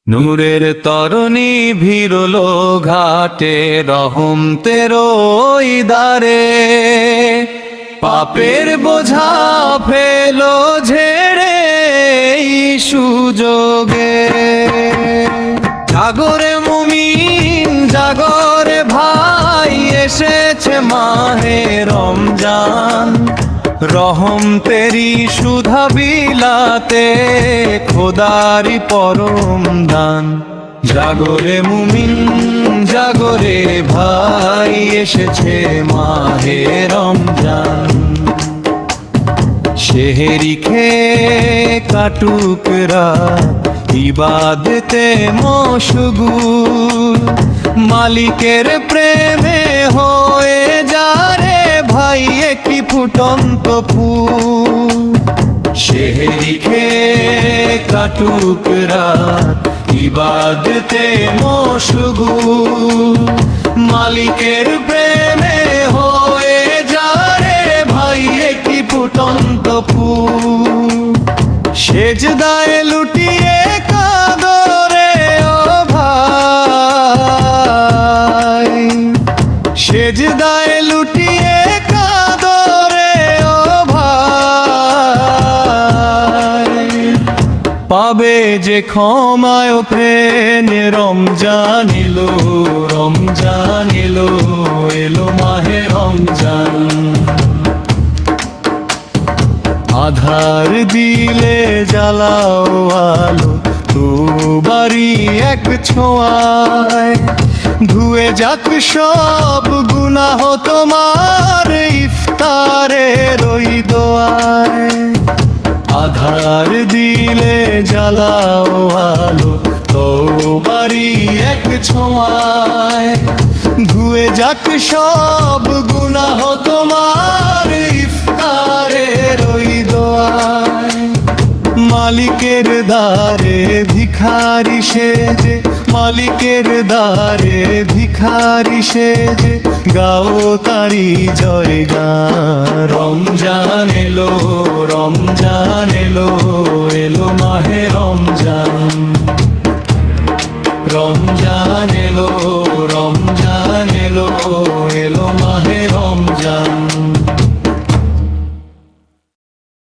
নূরের তরণী ভিড়লো ঘাটে, রহম তেরোই দ্বারে। পাপের বোঝা ফেলো ঝেড়ে এই সুযোগে। জাগরে মুমিন জাগরে ভাই, এসেছে মাহে রমজান। রহম তেরি সুধা বিলাতে, খোদারি পরম দান। জাগরে মুমিন জাগরে ভাই, এসেছে মাহে রমজান। সেহেরি খেয়ে কাটুক রাত, ইবাদতে মশগুল। মালিকের প্রেমে হয়ে যারে ভাই একটি ফুটন্ত ফুল। সেহেরি খেয়ে কাটুক রাত, ইবাদতে মশগুল। মালিকের প্রেমে হয়ে যারে ভাই একটি ফুটন্ত ফুল। সেজদায় লুটিয়ে কাঁদরে ও ভাই, সেজদায় লুটিয়ে কাঁদরে ও ভাই। পাবে যে ক্ষমায় প্রেম, রমজান এলো রমজান এলো, এলো মাহে রমজান। আধার দিলে জ্বালাও আলো, তোবারি এক ছোঁয়ায়। ধুয়ে যাক সব গুনাহ তোমার, ইফতারের ওই দোয়ায়। আধার দিলে জ্বালাও আলো, তোবারি এক ছোঁয়ায়। ধুয়ে যাক সব গুনাহ তোমার, ইফতারের ওই দোয়ায়। মালিকের দ্বারে ভিখারি সেজে, মালিকের দ্বারে ভিখারি সেজে, গাও তারি জয় গান। রমজান এলো রমজান এলো, এলো মাহে রমজান।